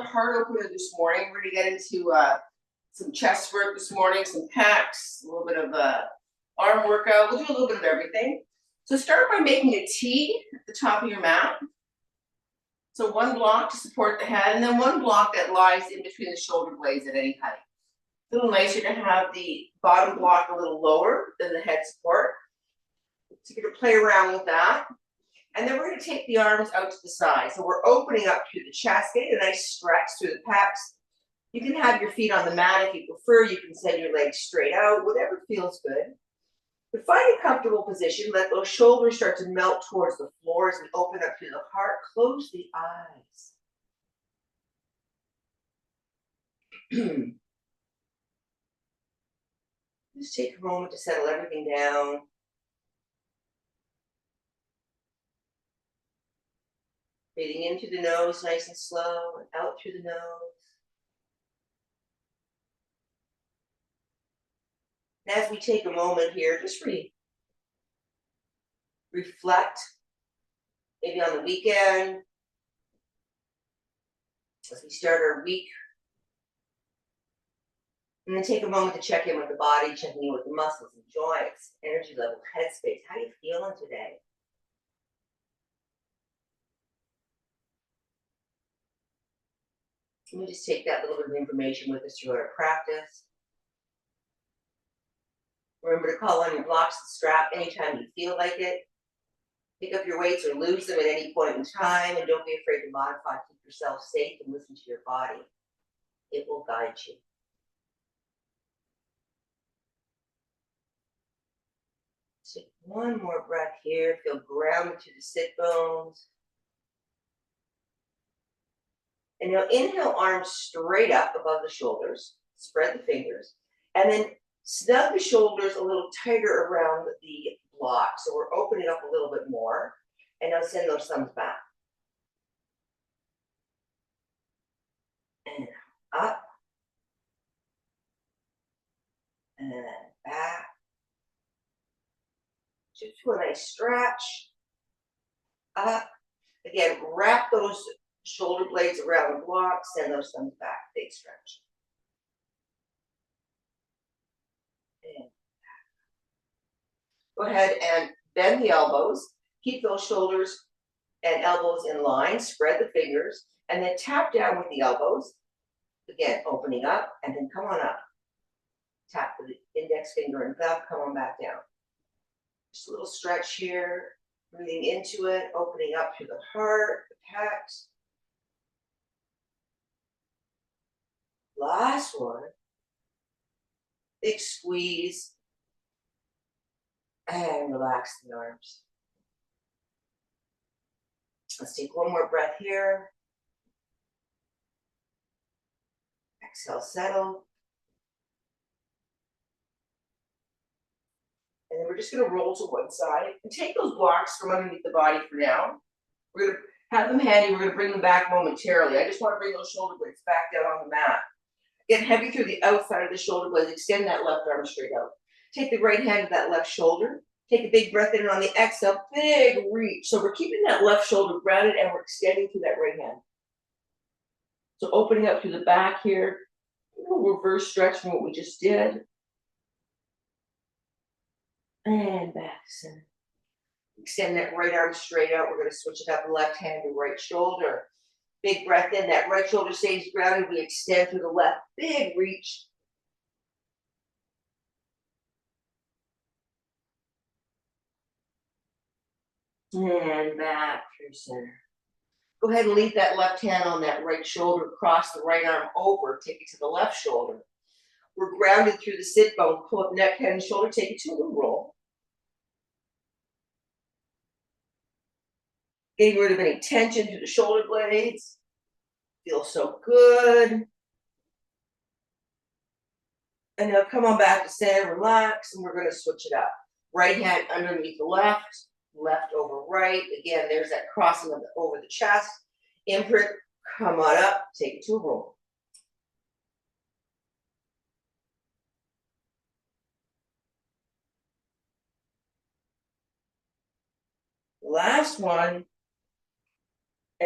heart opener this morning. We're going to get into some chest work this morning, some packs, a little bit of arm workout. We'll do a little bit of everything. So start by making a T at the top of your mat. So one block to support the head, and then one block that lies in between the shoulder blades at any height. It's a little nicer to have the bottom block a little lower than the head support. So you're going to play around with that. And then we're going to take the arms out to the side. So we're opening up through the chest, getting a nice stretch through the pecs. You can have your feet on the mat if you prefer. You can send your legs straight out, whatever feels good. But find a comfortable position. Let those shoulders start to melt towards the floor as we open up through the heart. Close the eyes. Just take a moment to settle everything down. Breathing in through the nose, nice and slow, and out through the nose. And as we take a moment here, just reflect, maybe on the weekend, as we start our week. And then take a moment to check in with the body, checking in with the muscles and joints, energy level, headspace. How are you feeling today? Let me just take that little bit of information with us through our practice. Remember to call on your blocks and strap anytime you feel like it. Pick up your weights or lose them at any point in time, and don't be afraid to modify. Keep yourself safe and listen to your body. It will guide you. Take one more breath here. Feel grounded to the sit bones. And now inhale, arms straight up above the shoulders. Spread the fingers. And then snug the shoulders a little tighter around the block. So we're opening up a little bit more. And now send those thumbs back. And up. And back. Just to a nice stretch. Up. Again, wrap those shoulder blades around the block. Send those thumbs back. Big stretch. And go ahead and bend the elbows. Keep those shoulders and elbows in line. Spread the fingers. And then tap down with the elbows. Again, opening up. And then come on up. Tap with the index finger and thumb. Come on back down. Just a little stretch here. Breathing into it. Opening up through the heart, the pecs. Last one. Big squeeze. And relax the arms. Let's take one more breath here. Exhale, settle. And then we're just going to roll to one side and take those blocks from underneath the body for now. We're going to have them handy. We're going to bring them back momentarily. I just want to bring those shoulder blades back down on the mat. Get heavy through the outside of the shoulder blades. Extend that left arm straight out. Take the right hand to that left shoulder. Take a big breath in on the exhale. Big reach. So we're keeping that left shoulder grounded and we're extending through that right hand. So opening up through the back here. We'll reverse stretch from what we just did. And back center. Extend that right arm straight out. We're going to switch it up, left hand to right shoulder. Big breath in. That right shoulder stays grounded. We extend through the left. Big reach. And back through center. Go ahead and leave that left hand on that right shoulder. Cross the right arm over. Take it to the left shoulder. We're grounded through the sit bone. Pull up neck, head, and shoulder. Take it to a little roll. Getting rid of any tension through the shoulder blades. Feels so good. And now come on back to center, relax, and we're going to switch it up. Right hand underneath the left, left over right. Again, there's that crossing of over the chest. Imprint, come on up, take it to a roll. Last one.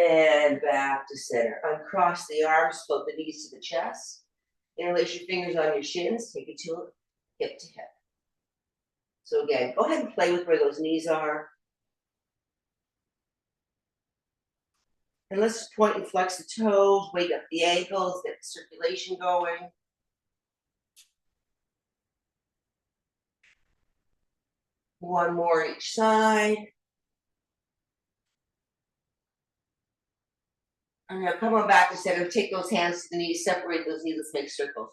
And back to center. Uncross the arms, float the knees to the chest. Interlace your fingers on your shins, take it to hip to hip. So again, go ahead and play with where those knees are. And let's just point and flex the toes, wake up the ankles, get the circulation going. One more each side. And now come on back to center, take those hands to the knees, separate those knees, let's make circles.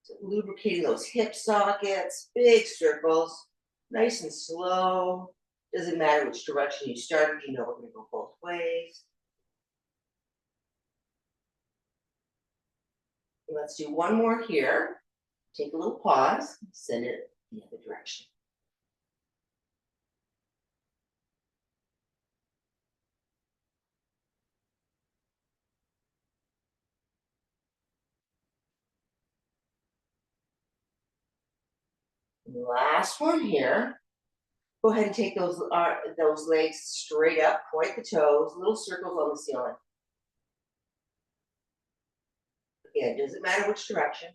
So lubricating those hip sockets, big circles, nice and slow. Doesn't matter which direction you started, you know we're gonna go both ways. Let's do one more here. Take a little pause, send it the other direction. Last one here. Go ahead and take those legs straight up, point the toes, little circles on the ceiling. Again, doesn't matter which direction.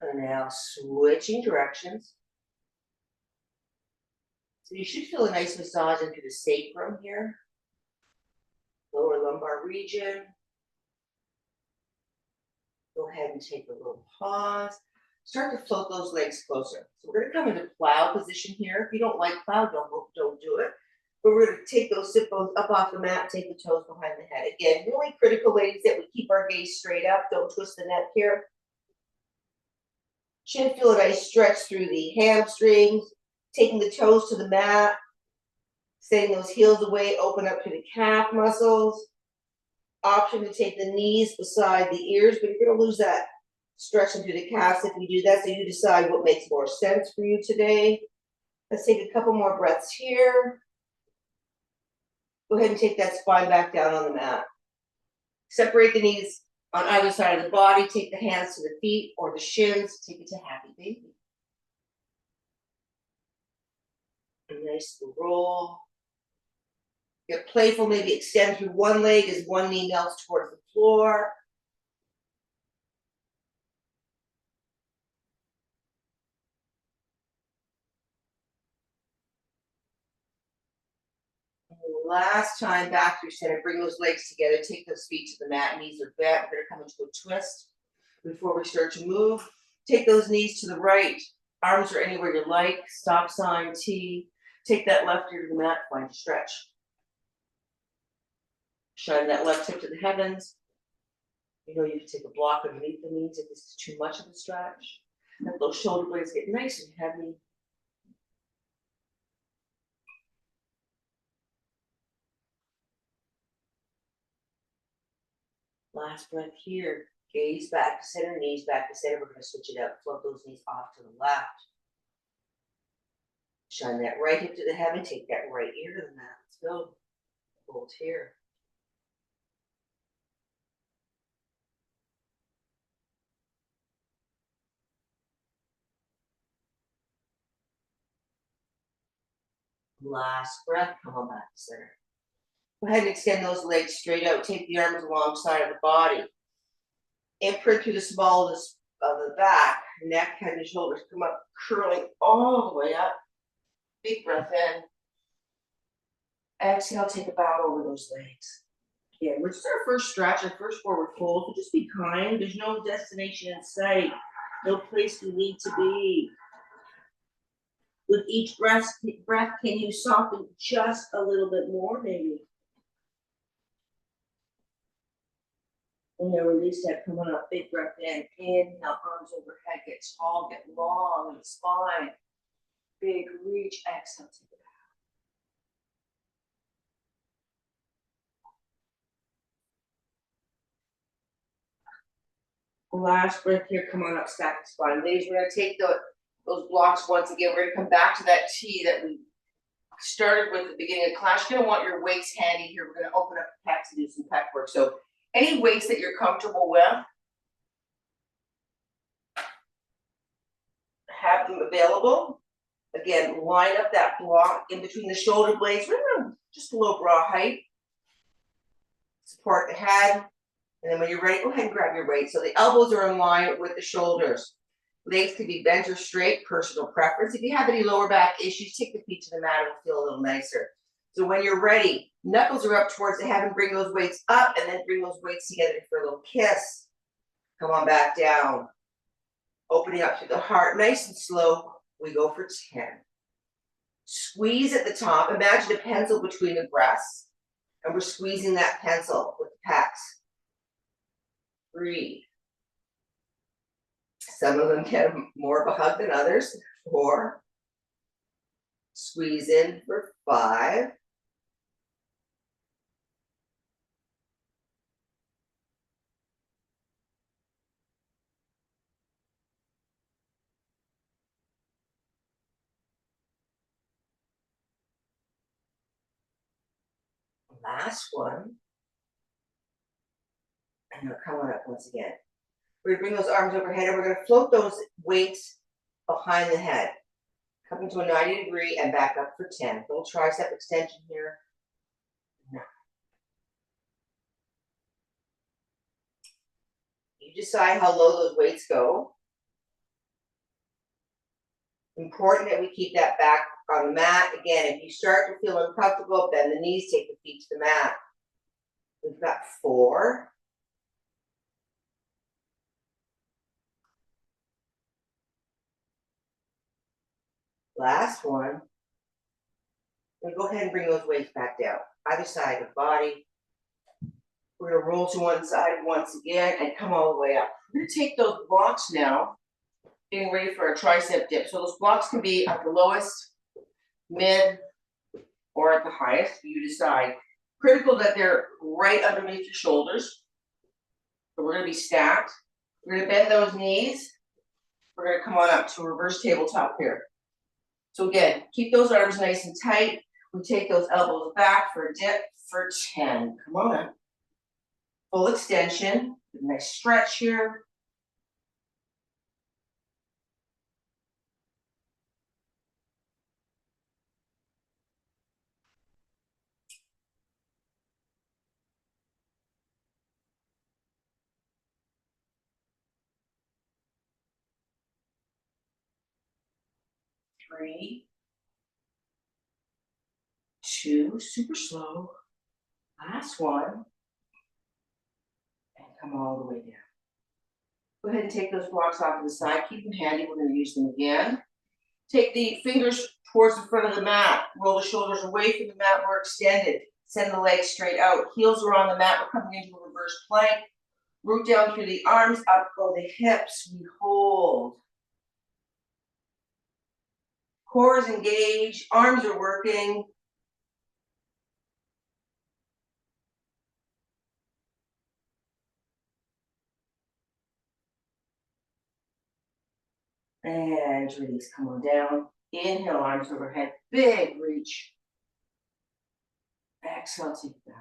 And now switching directions. So you should feel a nice massage into the sacrum here, lower lumbar region. Go ahead and take a little pause. Start to float those legs closer. So we're going to come into plow position here. If you don't like plow, don't do it. But we're going to take those sit bones up off the mat, take the toes behind the head. Again, really critical, ladies, that we keep our gaze straight up. Don't twist the neck here. Should feel a nice stretch through the hamstrings, taking the toes to the mat, sending those heels away, open up to the calf muscles. Option to take the knees beside the ears, but you're going to lose that stretching through the calves if you do that, so you decide what makes more sense for you today. Let's take a couple more breaths here. Go ahead and take that spine back down on the mat. Separate the knees on either side of the body, take the hands to the feet or the shins, take it to happy baby. A nice roll. Get playful, maybe extend through one leg as one knee melts towards the floor. Last time back through center, bring those legs together, take those feet to the mat, knees are bent. We're gonna come into a twist before we start to move. Take those knees to the right, arms are anywhere you like, stop sign, T. Take that left ear to the mat, find a stretch. Shine that left hip to the heavens. You know you can take a block underneath the knees if this is too much of a stretch. Let those shoulder blades get nice and heavy. Last breath here. Gaze back to center, knees back to center. We're going to switch it up. Float those knees off to the left. Shine that right hip to the heaven. Take that right ear to the mat. Let's go. Hold here. Last breath. Come on back to center. Go ahead and extend those legs straight out. Take the arms alongside of the body. Imprint through the smallness of the back, neck, head, and shoulders. Come up, curling all the way up. Big breath in. Exhale, take a bow over those legs. Again, we're just our first stretch, our first forward fold. So just be kind. There's no destination in sight. No place you need to be. With each breath, can you soften just a little bit more, maybe? And then release that, coming up, big breath in. Inhale, arms overhead, get tall, get long in the spine. Big reach, exhale, take it out. Last breath here, come on up, stack the spine. Ladies, we're gonna take those blocks once again. We're gonna come back to that T that we started with at the beginning of class. You're gonna want your weights handy here. We're gonna open up the pecs and do some pec work. So any weights that you're comfortable with, have them available. Again, line up that block in between the shoulder blades, just below bra height. Support the head. And then when you're ready, go ahead and grab your weight. So the elbows are in line with the shoulders. Legs can be bent or straight, personal preference. If you have any lower back issues, take the feet to the mat, it'll feel a little nicer. So when you're ready, knuckles are up towards the heaven, bring those weights up, and then bring those weights together for a little kiss. Come on back down. Opening up through the heart, nice and slow. We go for 10. Squeeze at the top. Imagine a pencil between the breasts, and we're squeezing that pencil with the pecs. Breathe. Some of them get more of a hug than others. 4. Squeeze in for 5. Last one. And now come on up once again. We're gonna bring those arms overhead and we're gonna float those weights behind the head. Coming to a 90 degree and back up for 10. Little tricep extension here. Now. You decide how low those weights go. Important that we keep that back on the mat. Again, if you start to feel uncomfortable, bend the knees, take the feet to the mat. We've got 4. Last one. We're gonna go ahead and bring those weights back down. Either side of the body. We're gonna roll to one side once again and come all the way up. We're gonna take those blocks now, getting ready for a tricep dip. So those blocks can be at the lowest, mid, or at the highest, you decide. Critical that they're right underneath your shoulders. So we're gonna be stacked. We're gonna bend those knees. We're gonna come on up to a reverse tabletop here. So again, keep those arms nice and tight. We take those elbows back for a dip for 10. Come on up. Full extension, nice stretch here. Three, 2, super slow. Last one. And come all the way down. Go ahead and take those blocks off to the side. Keep them handy. We're going to use them again. Take the fingers towards the front of the mat. Roll the shoulders away from the mat. We're extended. Send the legs straight out. Heels are on the mat. We're coming into a reverse plank. Root down through the arms. Up go the hips. We hold. Core is engaged. Arms are working. And release, come on down. Inhale, arms overhead, big reach. Exhale, take it down.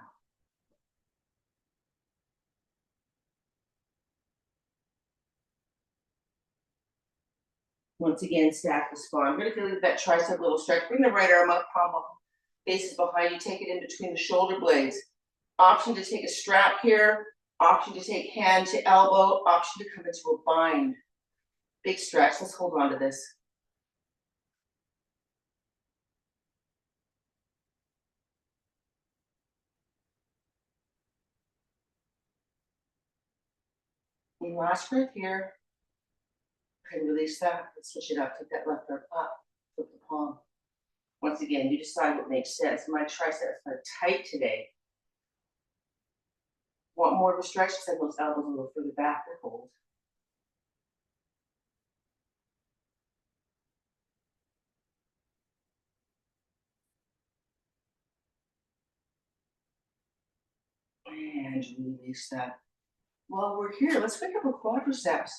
Once again, stack the spine. I'm gonna do that tricep little stretch. Bring the right arm up, palm up, faces behind you. Take it in between the shoulder blades. Option to take a strap here. Option to take hand to elbow. Option to come into a bind. Big stretch. Let's hold on to this. And last breath here. And release that. Let's switch it up. Take that left arm up. Flip the palm. Once again, you decide what makes sense. My triceps are tight today. Want more of a stretch? Send those elbows a little further back and hold. And release that. While we're here, let's pick up our quadriceps.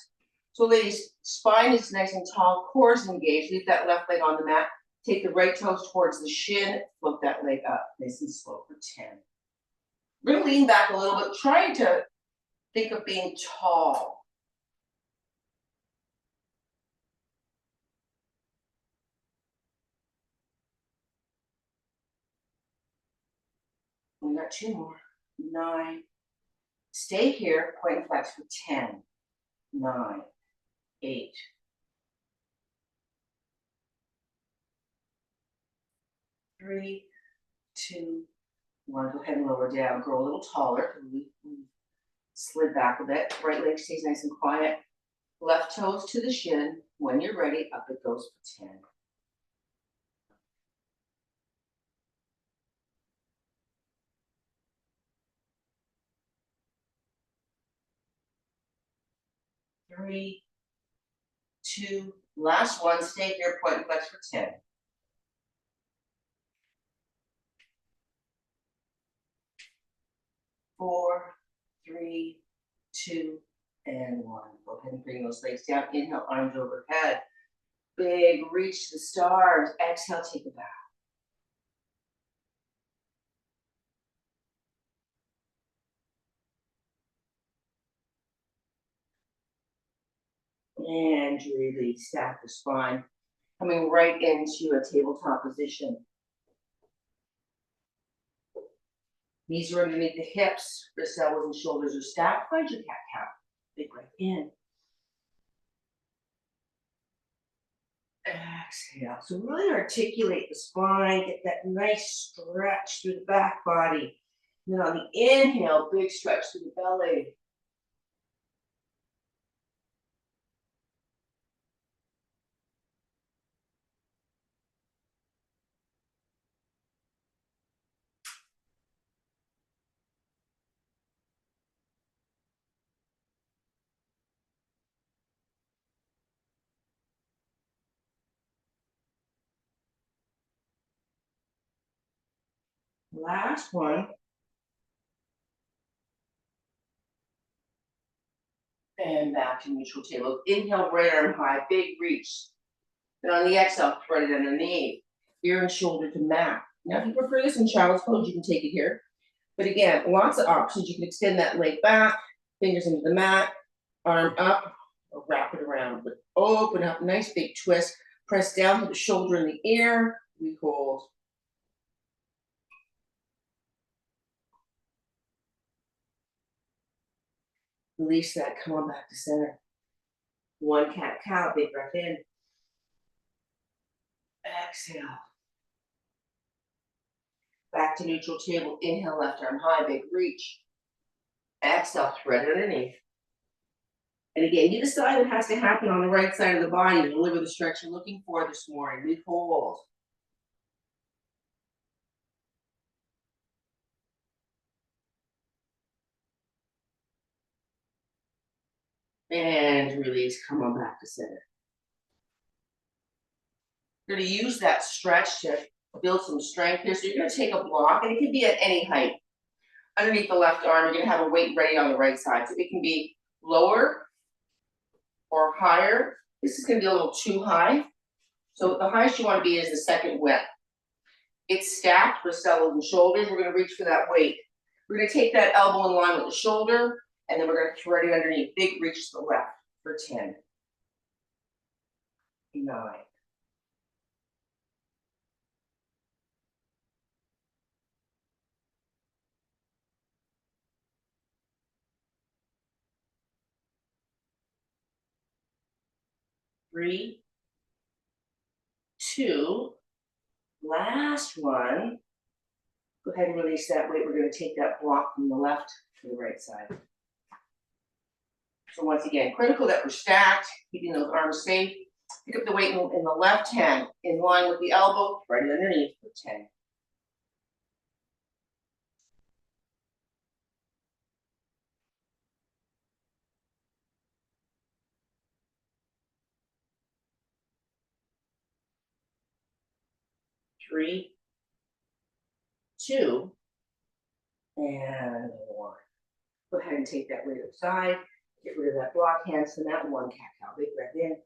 So ladies, spine is nice and tall, core is engaged. Leave that left leg on the mat. Take the right toes towards the shin. Float that leg up, nice and slow for 10. We're gonna lean back a little bit, trying to think of being tall. We got 2 more. 9. Stay here, point and flex for 10. 9, 8. 3, 2, 1. Go ahead and lower down. Grow a little taller. We slid back a bit. Right leg stays nice and quiet. Left toes to the shin. When you're ready, up it goes for 10. 3, 2. Last one. Stay here, point and flex for 10. 4, 3, 2, and 1. Go ahead and bring those legs down. Inhale, arms overhead. Big reach to the stars. Exhale, take a bow. And really stack the spine. Coming right into a tabletop position. Knees are underneath the hips. Wrist, elbows, and shoulders are stacked. Find your cat-cow. Big breath in. Exhale. So really articulate the spine. Get that nice stretch through the back body. And then on the inhale, big stretch through the belly. Last one. And back to neutral table. Inhale, right arm high, big reach. Then on the exhale, thread it underneath. Ear and shoulder to mat. Now, if you prefer this in child's pose, you can take it here. But again, lots of options. You can extend that leg back, fingers into the mat, arm up, or wrap it around. But open up, nice big twist. Press down to the shoulder and the ear. We hold. Release that, come on back to center. 1 cat-cow, big breath in. Exhale. Back to neutral table. Inhale, left arm high, big reach. Exhale, thread underneath. And again, you decide what has to happen on the right side of the body to deliver the stretch you're looking for this morning. We hold. And release, come on back to center. You're gonna use that stretch to build some strength here. So you're gonna take a block, and it can be at any height. Underneath the left arm, you're gonna have a weight ready on the right side. So it can be lower or higher. This is gonna be a little too high. So the highest you wanna be is the second width. It's stacked with elbows and shoulders. We're gonna reach for that weight. We're gonna take that elbow in line with the shoulder, and then we're gonna thread it underneath. Big reach to the left for 10. 9. 3, 2, last one. Go ahead and release that weight. We're going to take that block from the left to the right side. So once again, critical that we're stacked, keeping those arms safe. Pick up the weight in the left hand, in line with the elbow, right underneath for 10. 3, 2, and 1. Go ahead and take that weight aside. Get rid of that block, hands to that 1 cat-cow. Big breath in.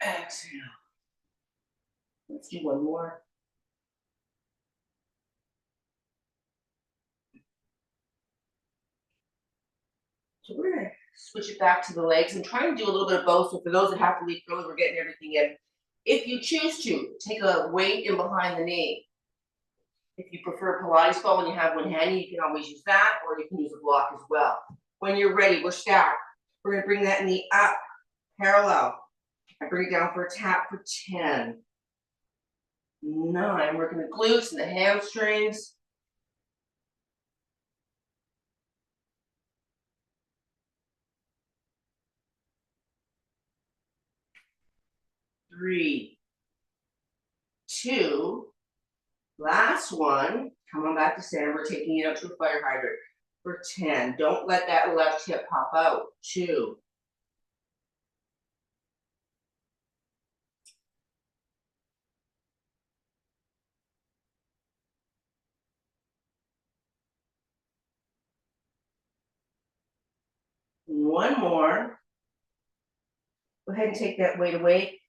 Exhale. Let's do 1 more. So we're gonna switch it back to the legs and try and do a little bit of both. So for those that have to leave early, we're getting everything in. If you choose to, take a weight in behind the knee. If you prefer Pilates ball when you have one handy, you can always use that, or you can use a block as well. When you're ready, we're stacked. We're gonna bring that knee up, parallel. I bring it down for a tap for 10. 9, working the glutes and the hamstrings. 3, 2, last one. Come on back to center. We're taking it up to a fire hydrant for 10. Don't let that left hip pop out. 2. 1 more. Go ahead and take that weight away.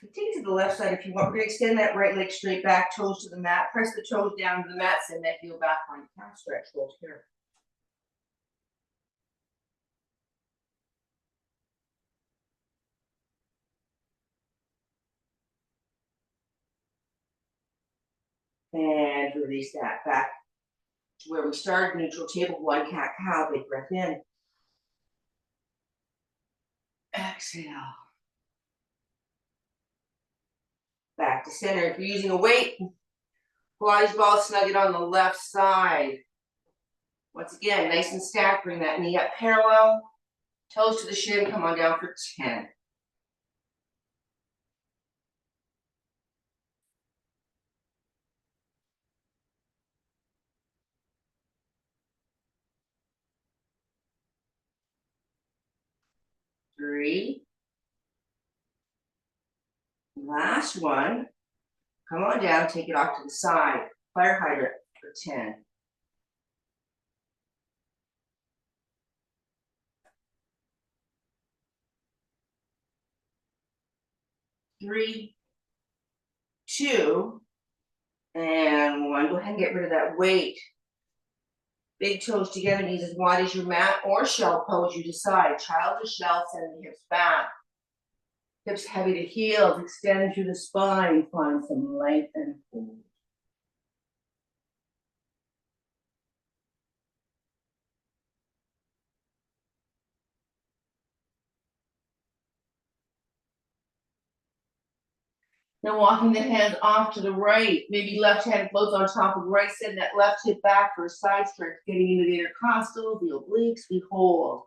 Take it to the left side if you want. We're going to extend that right leg straight back, toes to the mat. Press the toes down to the mat, send that heel back on calf stretch. Hold here. And release that back to where we started, neutral table, one cat cow, big breath in. Exhale. Back to center. If you're using a weight, Pilates ball, snug it on the left side. Once again, nice and stacked, bring that knee up parallel, toes to the shin, come on down for 10. 3, last one. Come on down, take it off to the side. Fire hydrant for 10. 3, 2, and 1. Go ahead and get rid of that weight. Big toes together, knees as wide as your mat, or shell pose, you decide. Child to shell, send the hips back. Hips heavy to heels, extend through the spine, find some length and hold. Now walking the hands off to the right, maybe left hand floats on top of right, send that left hip back for a side stretch, getting into the intercostal, the obliques, we hold.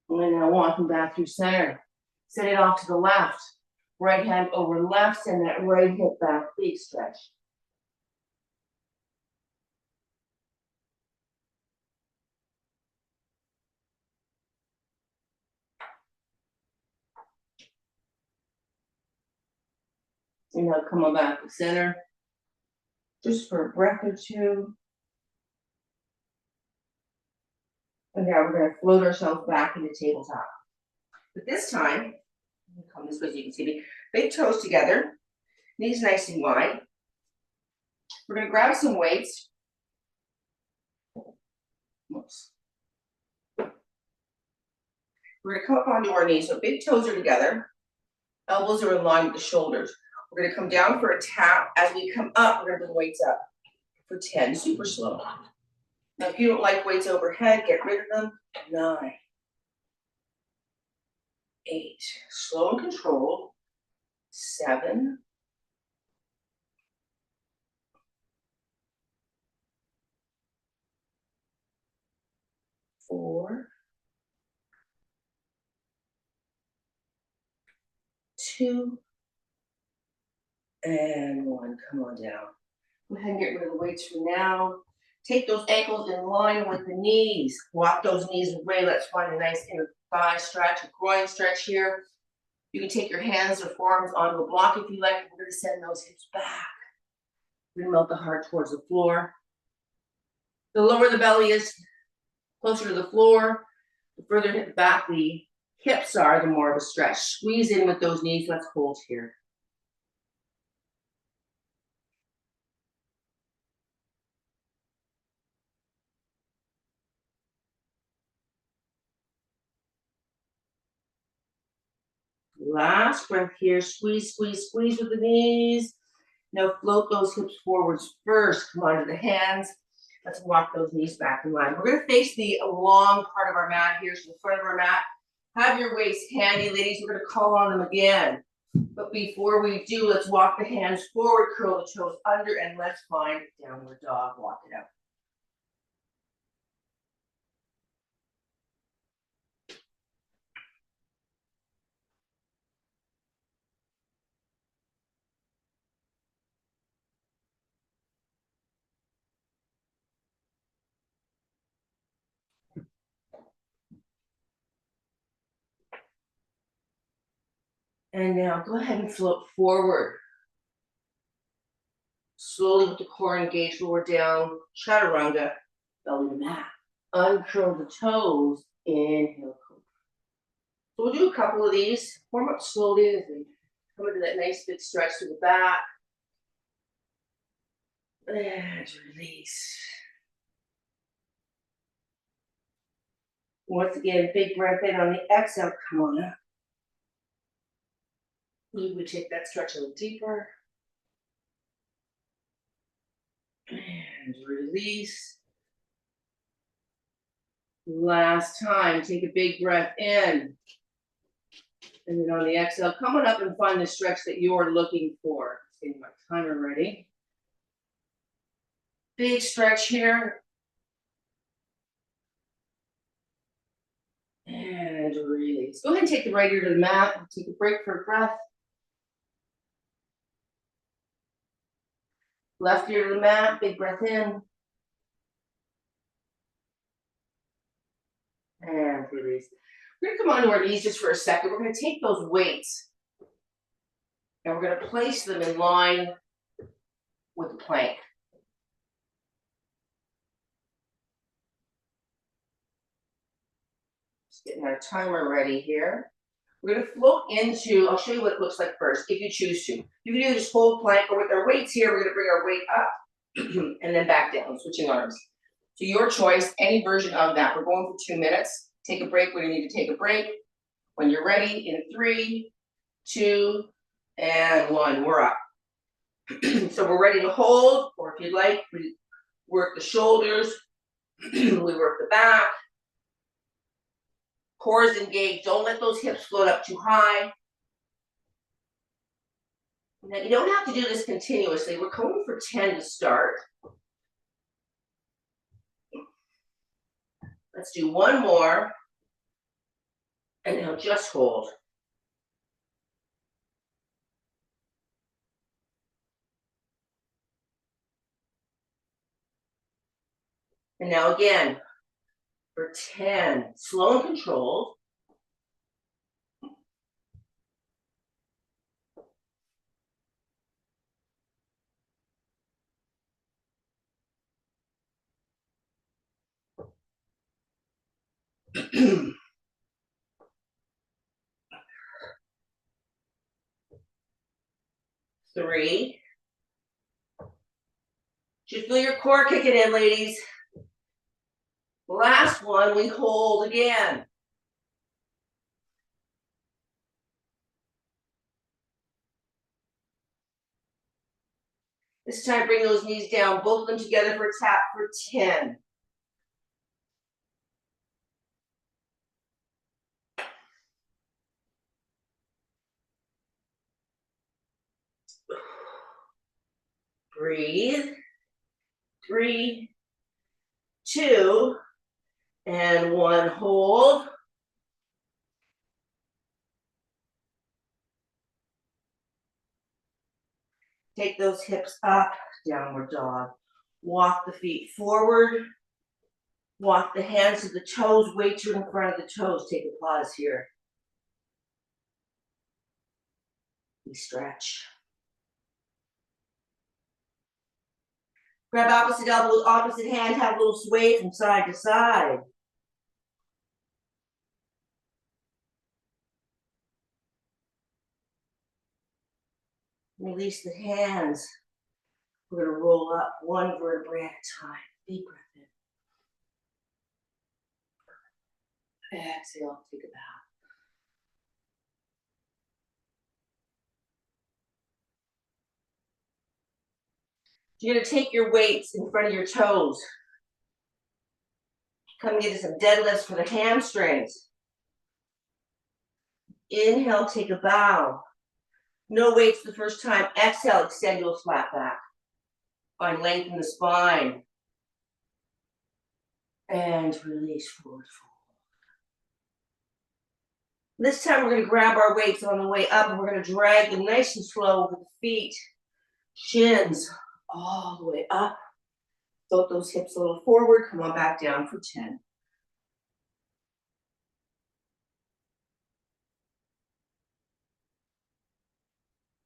And now walking back through center, send it off to the left, right hand over left, send that right hip back, big stretch. And now come on back to center, just for a breath or two. And now we're going to float ourselves back into tabletop. But this time, come this way so you can see me. Big toes together, knees nice and wide. We're going to grab some weights. Oops. We're going to come up onto our knees. So big toes are together. Elbows are in line with the shoulders. We're going to come down for a tap. As we come up, we're going to bring weights up for 10, super slow. Now, if you don't like weights overhead, get rid of them. 9, 8, slow and controlled. 7, 4, 2, and 1. Come on down. Go ahead and get rid of the weights for now. Take those ankles in line with the knees. Walk those knees away. Let's find a nice inner thigh stretch, a groin stretch here. You can take your hands or forearms onto a block if you like. We're going to send those hips back. We're going to melt the heart towards the floor. The lower the belly is, closer to the floor, the further back the hips are, the more of a stretch. Squeeze in with those knees. Let's hold here. Last breath here. Squeeze, squeeze, squeeze with the knees. Now float those hips forwards first. Come onto the hands. Let's walk those knees back in line. We're gonna face the long part of our mat here, so the front of our mat. Have your weights handy, ladies. We're gonna call on them again. But before we do, let's walk the hands forward, curl the toes under, and let's find downward dog. Walk it out. And now go ahead and float forward. Slowly with the core engaged, lower down, chaturanga, belly to mat. Uncurl the toes, inhale, cobra. So we'll do a couple of these. Warm up slowly as we come into that nice big stretch through the back. And release. Once again, big breath in on the exhale, come on up. We would take that stretch a little deeper. And release. Last time, take a big breath in. And then on the exhale, come on up and find the stretch that you're looking for. Getting my timer ready. Big stretch here. And release. Go ahead and take the right ear to the mat. Take a break for a breath. Left ear to the mat, big breath in. And release. We're gonna come onto our knees just for a second. We're gonna take those weights and we're gonna place them in line with the plank. Just getting our timer ready here. We're gonna float into, I'll show you what it looks like first, if you choose to. You can do this whole plank, or with our weights here, we're gonna bring our weight up and then back down, switching arms. So your choice, any version of that. We're going for 2 minutes. Take a break when you need to take a break. When you're ready, in 3, 2, and 1, we're up. So we're ready to hold, or if you'd like, we work the shoulders, we work the back. Core is engaged. Don't let those hips float up too high. Now, you don't have to do this continuously. We're going for 10 to start. Let's do one more. And now just hold. And now again, for 10, slow and controlled. Three. Just feel your core kicking in, ladies. Last one, we hold again. This time, bring those knees down, both of them together for a tap for 10. Breathe. 3, 2, and 1. Hold. Take those hips up, downward dog. Walk the feet forward. Walk the hands to the toes, weight to in front of the toes. Take a pause here. We stretch. Grab opposite elbow with opposite hand, have a little sway from side to side. Release the hands. We're gonna roll up one vertebrae at a time. Deep breath in. Exhale, take a bow. You're gonna take your weights in front of your toes. Come into some deadlifts for the hamstrings. Inhale, take a bow. No weights the first time. Exhale, extend your flat back. Find length in the spine. And release forward fold. This time we're gonna grab our weights on the way up and we're gonna drag them nice and slow over the feet. Shins all the way up. Float those hips a little forward. Come on back down for 10.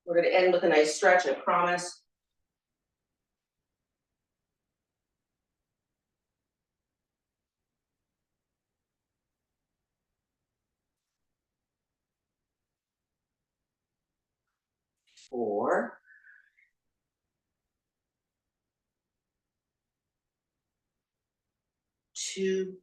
We're gonna end with a nice stretch, I promise. Four. Two.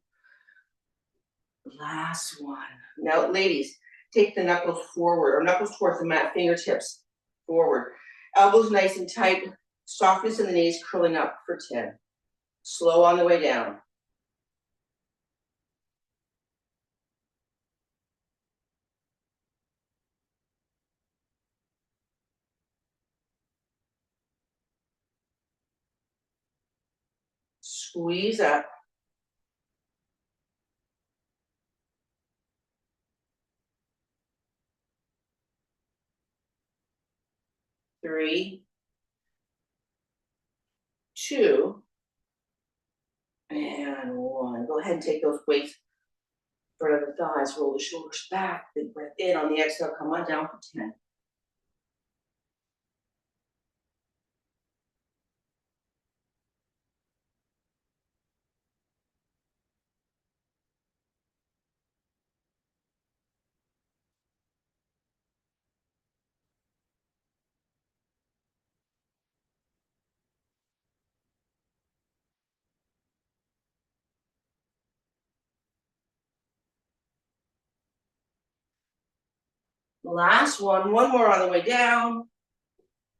Last one. Now, ladies, take the knuckles forward, or knuckles towards the mat, fingertips forward. Elbows nice and tight, softness in the knees, curling up for 10. Slow on the way down. Squeeze up. Three, two, and one. Go ahead and take those weights in front of the thighs, roll the shoulders back, big breath in. On the exhale, come on down for 10. Last one more on the way down.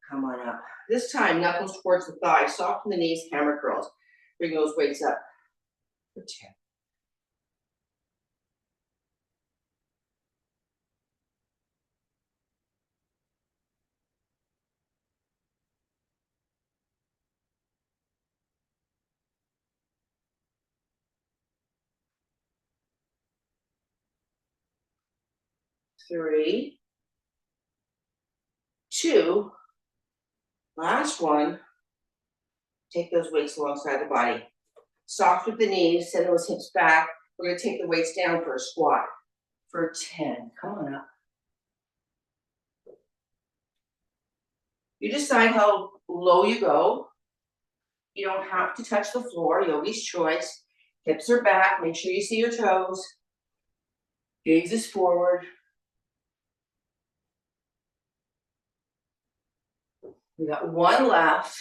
Come on up. This time, knuckles towards the thighs, soften the knees, hammer curls. Bring those weights up for 10. Three, two, last one. Take those weights alongside the body. Soft with the knees, send those hips back. We're gonna take the weights down for a squat for 10. Come on up. You decide how low you go. You don't have to touch the floor, yogi's choice. Hips are back, make sure you see your toes. Gaze is forward. We got one left.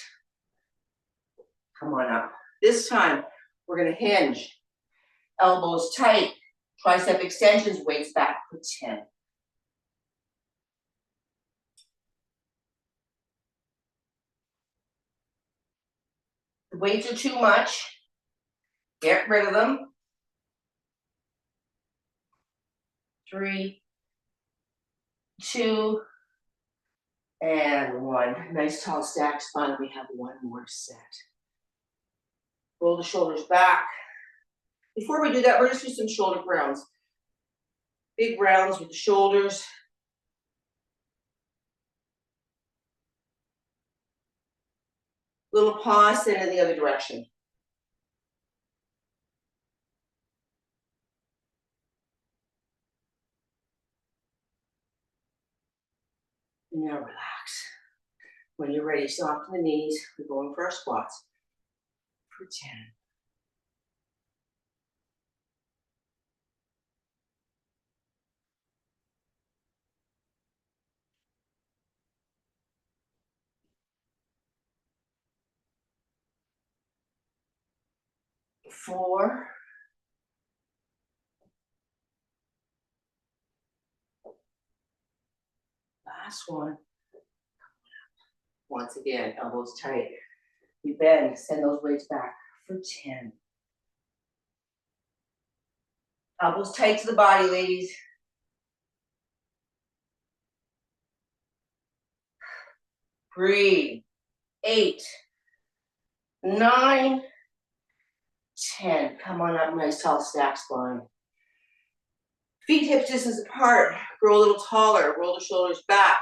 Come on up. This time, we're gonna hinge. Elbows tight, tricep extensions, weights back for 10. The weights are too much. Get rid of them. 3, 2, and 1. Nice tall stack spine. We have one more set. Roll the shoulders back. Before we do that, we're just do some shoulder rounds. Big rounds with the shoulders. Little pause, and in the other direction. Now relax. When you're ready, soften the knees. We're going for our squats for 10. Four. Last one. Once again, elbows tight. We bend, send those weights back for 10. Elbows tight to the body, ladies. Breathe. 8, 9, 10. Come on up, nice tall stack spine. Feet hips distance apart. Grow a little taller. Roll the shoulders back.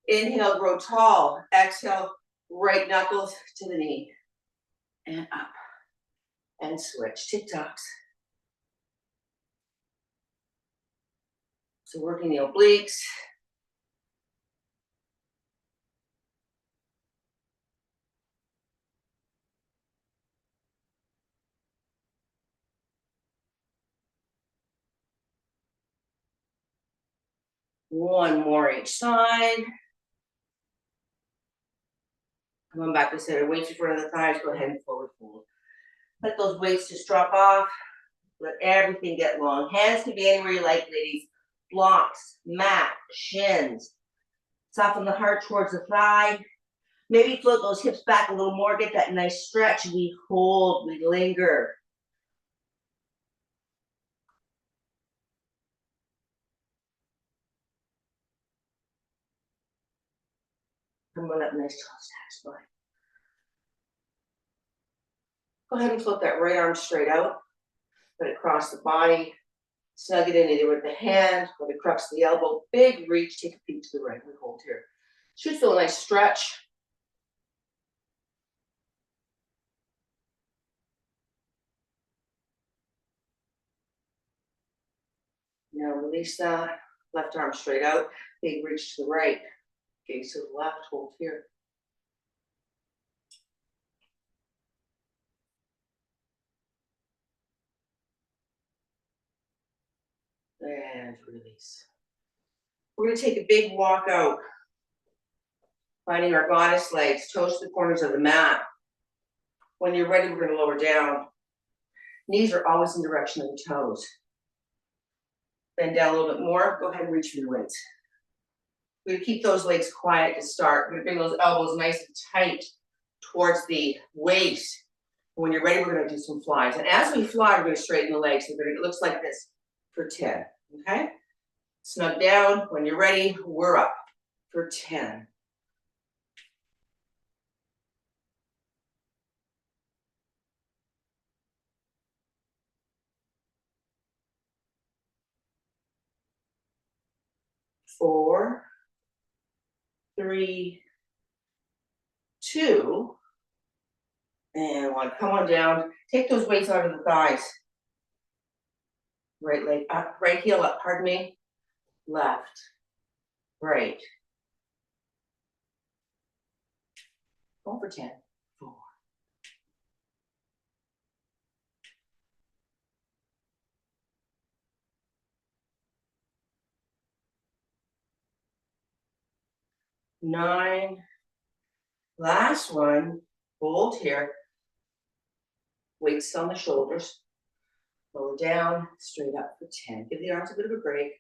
Inhale, grow tall. Exhale, right knuckles to the knee. And up. And switch. Tick-tocks. So working the obliques. One more each side. Come on back to center. Weights in front of the thighs. Go ahead and forward fold. Let those weights just drop off. Let everything get long. Hands can be anywhere you like, ladies. Blocks, mat, shins. Soften the heart towards the thigh. Maybe float those hips back a little more. Get that nice stretch. We hold, we linger. Come on up, nice tall stack spine. Go ahead and float that right arm straight out. Put it across the body. Snug it in either with the hand or the crux of the elbow. Big reach. Take a peek to the right. We hold here. Should feel a nice stretch. Now release that. Left arm straight out. Big reach to the right. Gaze to the left. Hold here. And release. We're going to take a big walk out. Finding our goddess legs. Toes to the corners of the mat. When you're ready, we're going to lower down. Knees are always in the direction of the toes. Bend down a little bit more. Go ahead and reach for your weights. We're going to keep those legs quiet to start. We're going to bring those elbows nice and tight towards the waist. When you're ready, we're going to do some flies. And as we fly, we're going to straighten the legs. So it looks like this for 10. Okay? Snug down. When you're ready, we're up for 10. Four, 3, 2, and 1. Come on down. Take those weights out of the thighs. Right leg up, right heel up, pardon me. Left, right. Go for 10. 4, 9. Last one. Hold here. Weights on the shoulders. Lower down, straight up for 10. Give the arms a bit of a break.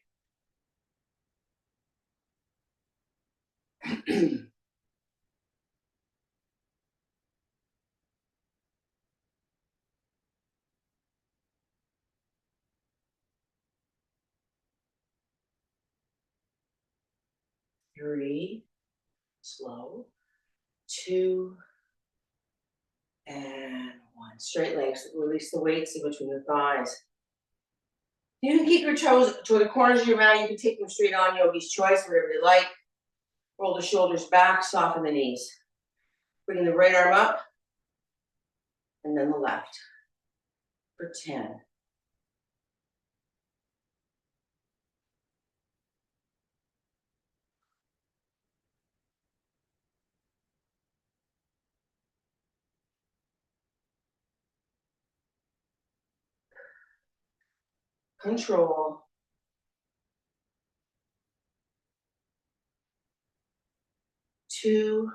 3, slow, 2, and 1. Straight legs. Release the weights in between the thighs. You can keep your toes to the corners of your mat. You can take them straight on, yogi's choice, whatever you like. Roll the shoulders back, soften the knees. Bring the right arm up, and then the left for 10. Control. 2.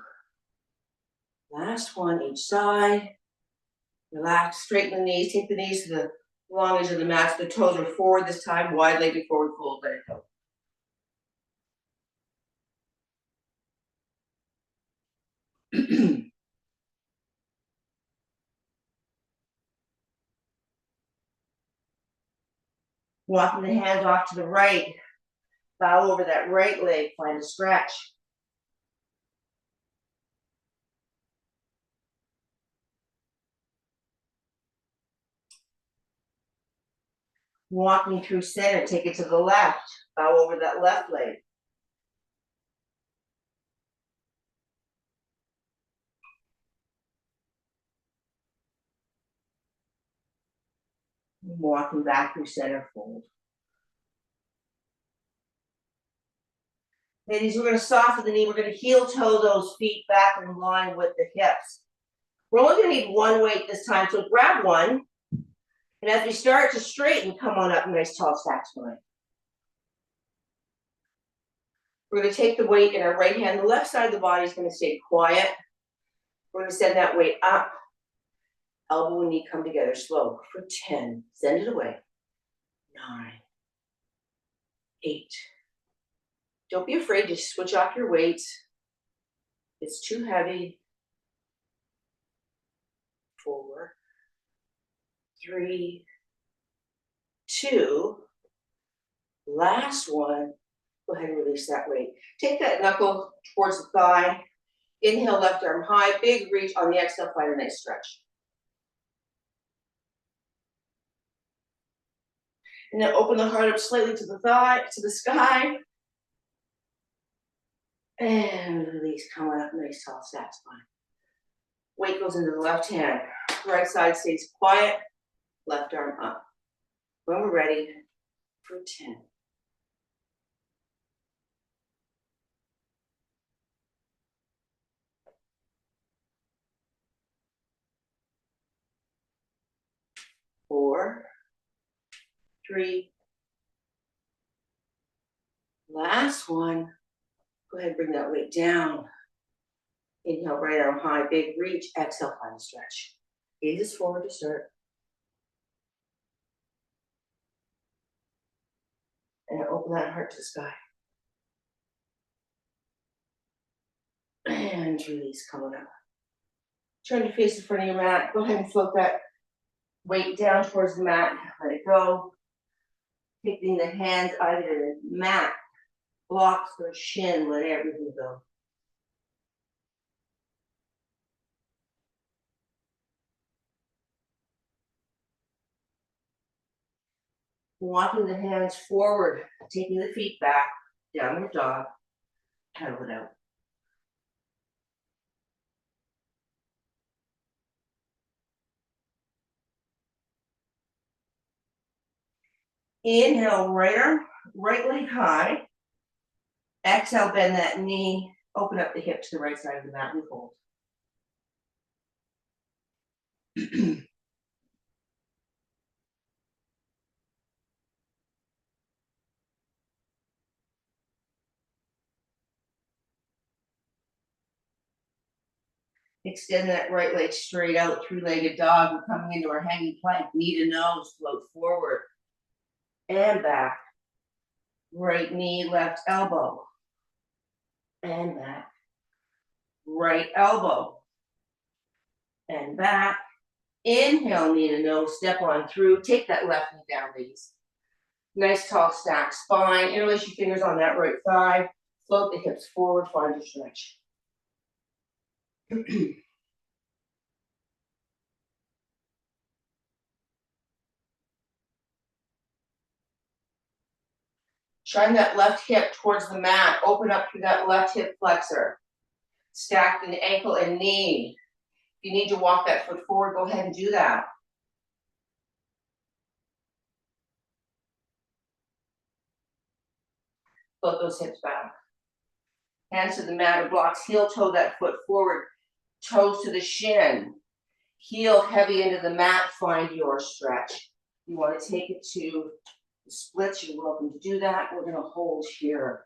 Last one each side. Relax, straighten the knees. Take the knees to the long edge of the mat. So the toes are forward this time. Wide-legged forward fold. Let it go. Walking the hands off to the right, bow over that right leg, find a stretch. Walking through center, take it to the left, bow over that left leg. Walking back through center fold. Ladies, we're going to soften the knee. We're going to heel toe those feet back in line with the hips. We're only going to need one weight this time, so grab one. And as we start to straighten, come on up, nice tall stack spine. We're going to take the weight in our right hand. The left side of the body is going to stay quiet. We're going to send that weight up. Elbow and knee come together slow for 10. Send it away. 9, 8. Don't be afraid to switch off your weights. It's too heavy. 4, 3, 2. Last one. Go ahead and release that weight. Take that knuckle towards the thigh. Inhale, left arm high. Big reach on the exhale, find a nice stretch. And then open the heart up slightly to the thigh, to the sky. And release, coming up, nice tall stack spine. Weight goes into the left hand. Right side stays quiet. Left arm up. When we're ready for 10. Four, 3. Last one. Go ahead and bring that weight down. Inhale, right arm high, big reach. Exhale, find a stretch. Gaze forward to start. And open that heart to the sky. And release, coming up. Turn your face in front of your mat. Go ahead and float that weight down towards the mat. Let it go. Taking the hands either to the mat, blocks or shin, let everything go. Walking the hands forward, taking the feet back, downward dog, pedal it out. Inhale, right arm, right leg high. Exhale, bend that knee, open up the hip to the right side of the mat and fold. Extend that right leg straight out, three-legged dog. We're coming into our hanging plank, knee to nose, float forward and back. Right knee, left elbow, and back. Right elbow, and back. Inhale, knee to nose, step on through. Take that left knee down, ladies. Nice tall stack spine. Interlace your fingers on that right thigh. Float the hips forward, find your stretch. Shine that left hip towards the mat. Open up through that left hip flexor. Stack the ankle and knee. If you need to walk that foot forward, go ahead and do that. Float those hips back. Hands to the mat or blocks. Heel toe that foot forward. Toes to the shin. Heel heavy into the mat. Find your stretch. You want to take it to the splits. You're welcome to do that. We're going to hold here.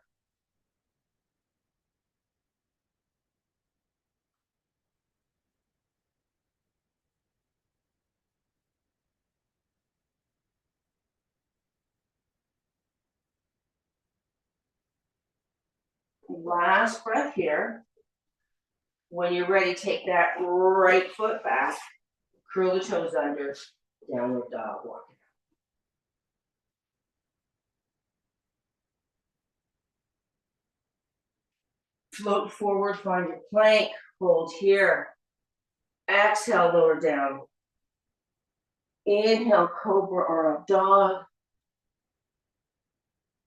Last breath here. When you're ready, take that right foot back, curl the toes under, downward dog, walk Float forward, find your plank, hold here. Exhale, lower down. Inhale, cobra or up dog.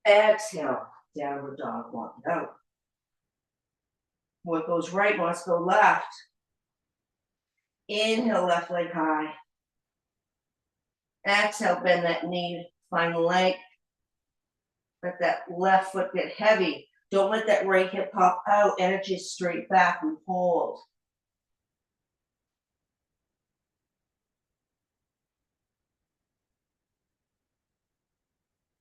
Exhale, downward dog, walk it out. What goes right must go left. Inhale, left leg high. Exhale, bend that knee, find the leg. Let that left foot get heavy. Don't let that right hip pop out. Energy straight back and hold.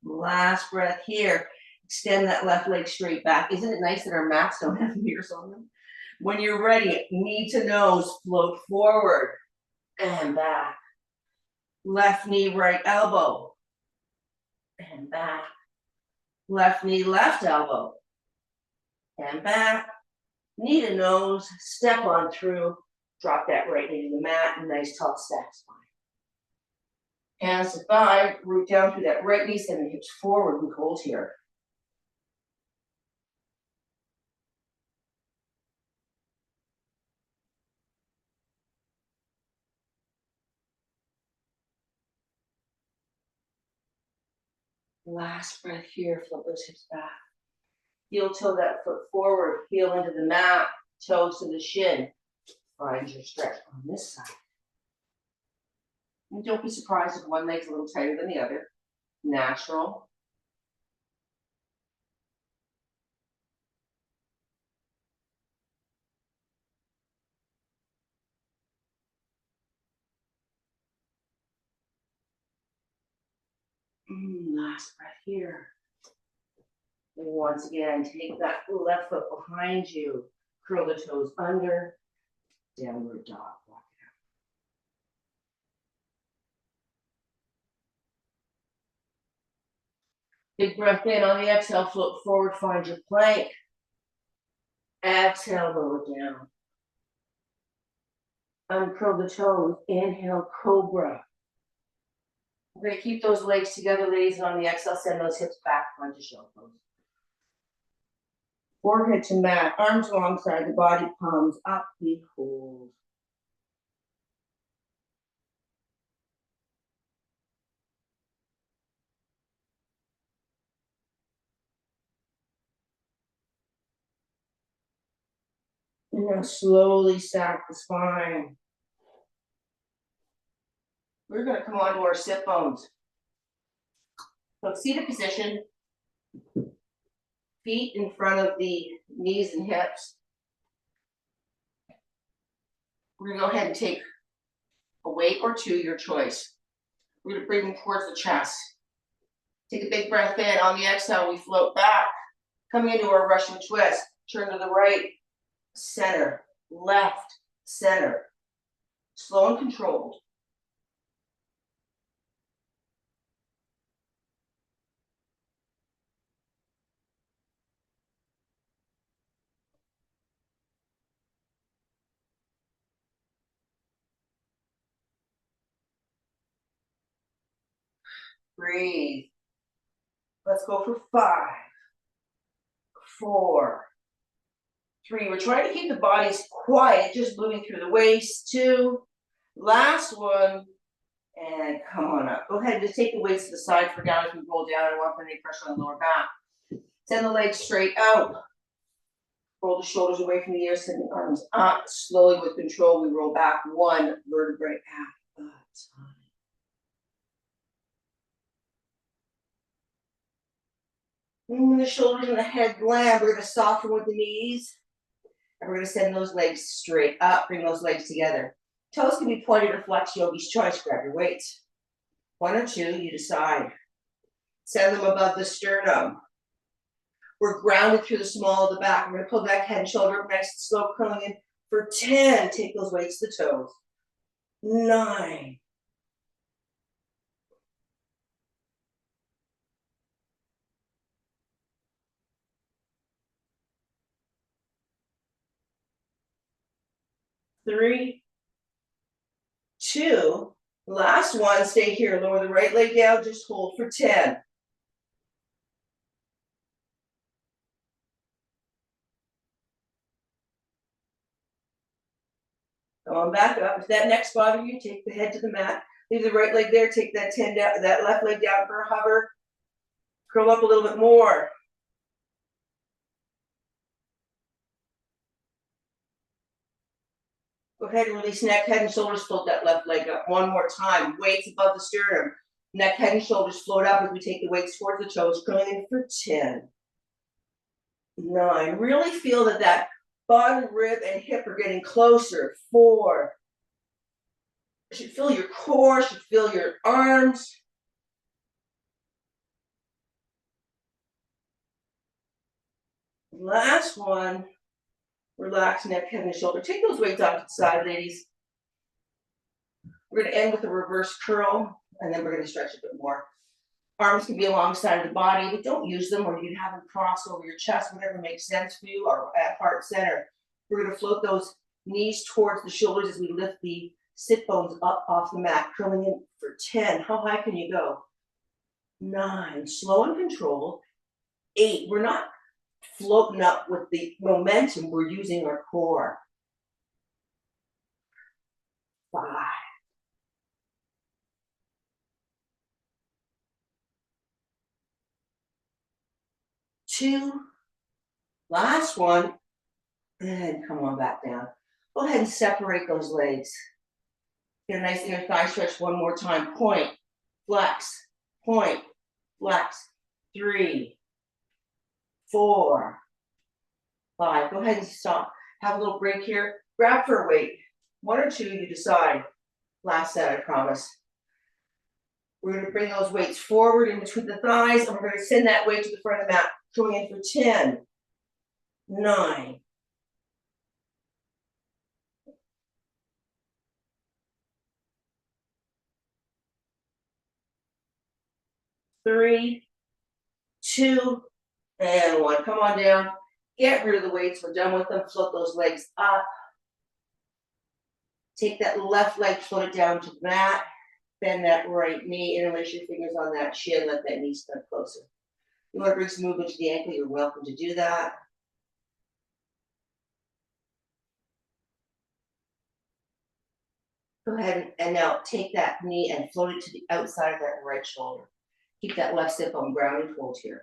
Last breath here. Extend that left leg straight back. Isn't it nice that our mats don't have mirrors on them? When you're ready, knee to nose, float forward and back. Left knee, right elbow, and back. Left knee, left elbow, and back. Knee to nose, step on through, drop that right knee to the mat, nice tall stack spine. Hands to thigh, root down through that right knee, send the hips forward, we hold here. Last breath here, float those hips back. Heel toe that foot forward, heel into the mat, toes to the shin. Find your stretch on this side. And don't be surprised if one leg's a little tighter than the other. Natural. Last breath here. And once again, take that left foot behind you. Curl the toes under. Downward dog. Walk it out. Big breath in. On the exhale, float forward, find your plank. Exhale, lower down. Uncurl the toes. Inhale, cobra. We're going to keep those legs together, ladies, and on the exhale, send those hips back, front to show pose. Forehead to mat, arms alongside the body, palms up, we hold. And now slowly stack the spine. We're going to come on to our sit bones. So seated position, feet in front of the knees and hips. We're going to go ahead and take a weight or two, your choice. We're going to bring them towards the chest. Take a big breath in. On the exhale, we float back. Coming into our Russian twist. Turn to the right, center, left, center. Slow and controlled. Breathe. Let's go for 5, 4, 3. We're trying to keep the bodies quiet, just moving through the waist. 2. Last one. And come on up. Go ahead and just take the weights to the side for down as we roll down. I don't want any pressure on the lower back. Send the legs straight out. Roll the shoulders away from the ears, send the arms up. Slowly with control, we roll back 1 vertebrae at a time. And the shoulders and the head blend. We're going to soften with the knees. And we're going to send those legs straight up. Bring those legs together. Toes can be pointed or flexed, yogi's choice. Grab your weights. 1 or 2, you decide. Send them above the sternum. We're grounded through the small of the back. We're going to pull back head and shoulder up nice and slow, curling in for 10. Take those weights to the toes. 9. 3, 2, last one, stay here. Lower the right leg down, just hold for 10. on back up. If that neck's bothering you, take the head to the mat. Leave the right leg there, take that that left leg down for a hover. Curl up a little bit more. Go ahead and release neck, head, and shoulders. Float that left leg up one more time. Weights above the sternum. Neck, head, and shoulders float up as we take the weights towards the toes. Curling in for 10, 9. Really feel that bottom rib and hip are getting closer. 4. You should feel your core, should feel your arms. Last one. Relax neck, head, and shoulder. Take those weights off to the side, ladies. We're going to end with a reverse curl, and then we're going to stretch a bit more. Arms can be alongside of the body, but don't use them, or you can have them cross over your chest, whatever makes sense for you, or at heart center. We're going to float those knees towards the shoulders as we lift the sit bones up off the mat, curling in for 10. How high can you go? 9. Slow and controlled. 8. We're not floating up with the momentum, we're using our core. 5. 2. Last one. And come on back down. Go ahead and separate those legs. Get a nice inner thigh stretch one more time. Point, flex, point, flex. 3, 4, 5. Go ahead and stop. Have a little break here. Grab for a weight. 1 or 2, you decide. Last set, I promise. We're going to bring those weights forward in between the thighs, and we're going to send that weight to the front of the mat. Going in for 10, 9, 3, 2, and 1. Come on down. Get rid of the weights. We're done with them. Float those legs up. Take that left leg, float it down to the mat. Bend that right knee. Interlace your fingers on that shin. Let that knee step closer. You want to bring some movement to the ankle, you're welcome to do that. Go ahead and now take that knee and float it to the outside of that right shoulder. Keep that left sit bone grounded and hold here.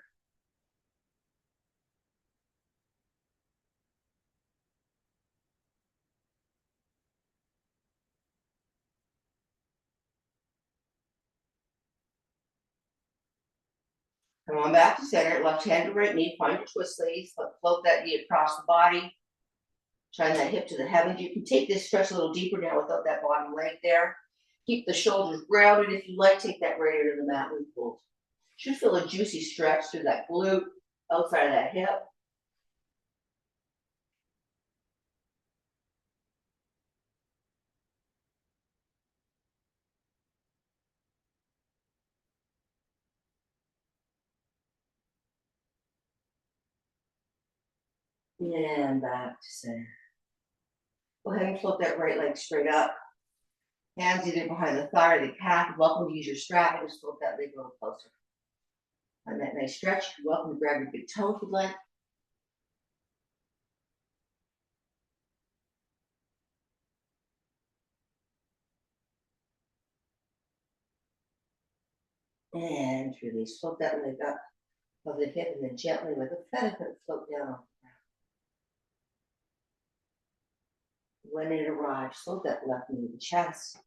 Come on back to center, left hand to right knee, find your twist ladies, float that knee across the body. Shine that hip to the heavens. You can take this stretch a little deeper now without that bottom leg there. Keep the shoulders grounded. If you like, take that right ear to the mat and fold. Should feel a juicy stretch through that glute, outside of that hip. And back to center. Go ahead and float that right leg straight up. Hands either behind the thigh or the calf. Welcome to use your strap and just float that leg a little closer. On that nice stretch, you're welcome to grab your big toe if you'd like. And release. Float that leg up of the hip and then gently with a feather float down. When it arrives, float that left knee to the chest.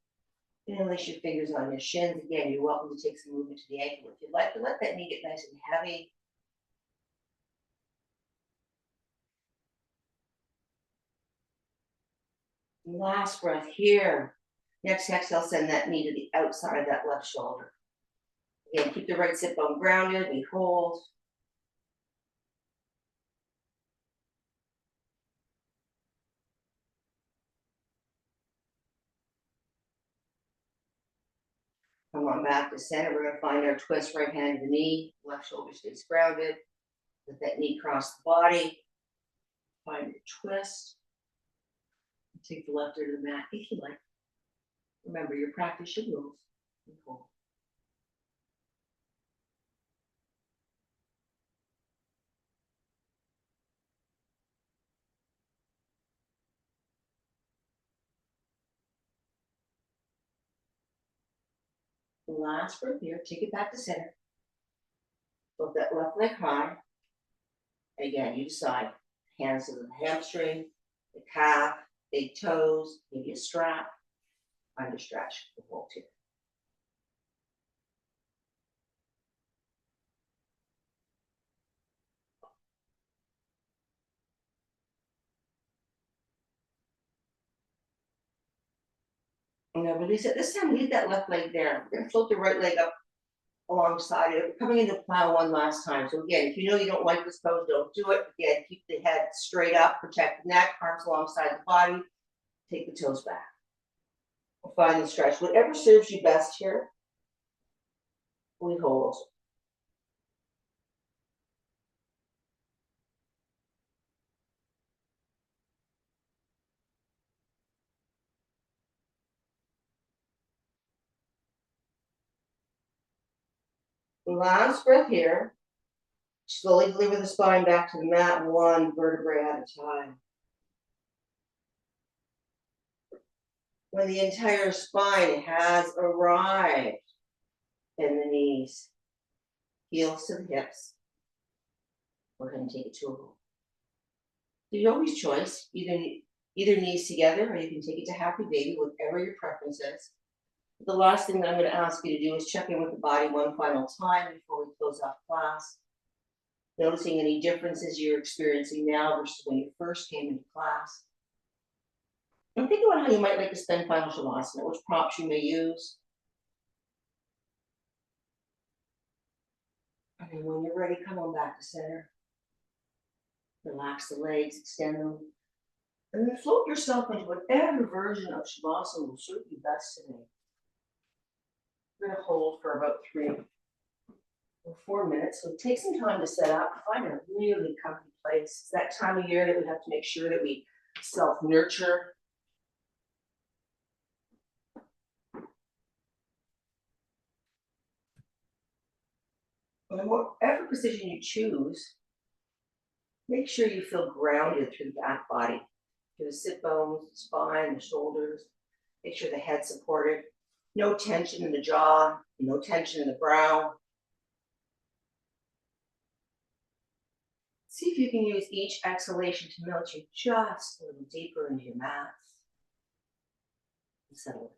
Interlace your fingers on your shins. Again, you're welcome to take some movement to the ankle if you'd like, but let that knee get nice and heavy. Last breath here. Next exhale, send that knee to the outside of that left shoulder. Again, keep the right sit bone grounded. We hold. Come on back to center. We're going to find our twist, right hand to the knee. Left shoulder stays grounded. Let that knee cross the body. Find your twist. Take the left ear to the mat if you like. Remember, your practice your rules. And hold. Last breath here, take it back to center. Lift that left leg high. Again, you decide. Hands to the hamstring, the calf, big toes, maybe a strap. Find a stretch, the whole here. And then release it. This time, leave that left leg there. We're gonna float the right leg up alongside it. Coming into plow one last time. So again, if you know you don't like this pose, don't do it. Again, keep the head straight up, protect the neck, arms alongside the body. Take the toes back. Find the stretch. Whatever serves you best here, we hold. Last breath here. Slowly deliver the spine back to the mat, one vertebrae at a time. When the entire spine has arrived, bend the knees, heels to the hips. We're going to take it to a roll. There's always choice, either knees together or you can take it to happy baby, whatever your preference is. The last thing that I'm going to ask you to do is check in with the body one final time before we close off class. Noticing any differences you're experiencing now versus when you first came into class. And think about how you might like to spend final shavasana, which props you may use. And then when you're ready, come on back to center. Relax the legs, extend them. And then float yourself into whatever version of shavasana will suit you best today. We're going to hold for about 3 or 4 minutes. So take some time to set up. Find a really comfy place. It's that time of year that we have to make sure that we self-nurture. And whatever position you choose, make sure you feel grounded through the back body, through the sit bones, the spine, the shoulders. Make sure the head's supported. No tension in the jaw, no tension in the brow. See if you can use each exhalation to melt you just a little deeper into your mat. And settle.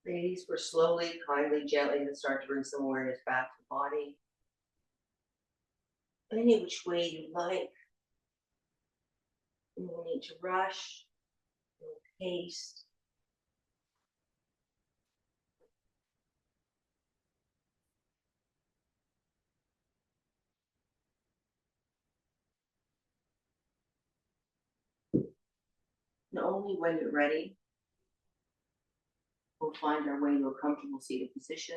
Ladies, we're slowly, kindly, gently gonna start to bring some awareness back to the body. Any which way you like. You don't need to rush, no haste. And only when you're ready, we'll find our way to a comfortable seated position.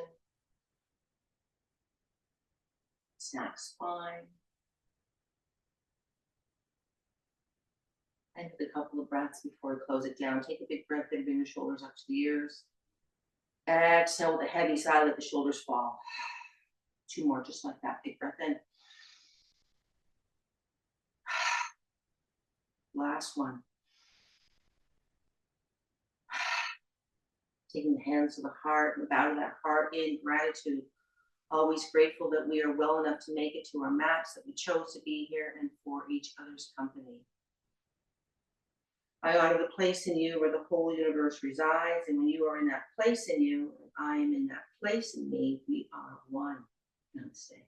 Snap spine. And with a couple of breaths before we close it down. Take a big breath in, bring the shoulders up to the ears. Exhale with a heavy sigh, let the shoulders fall. 2 more, just like that. Big breath in. Last one. Taking the hands to the heart and the bow to that heart in gratitude. Always grateful that we are well enough to make it to our mats, that we chose to be here and for each other's company. I honor the place in you where the whole universe resides, and when you are in that place in you, and I am in that place in me, we are one. Namaste.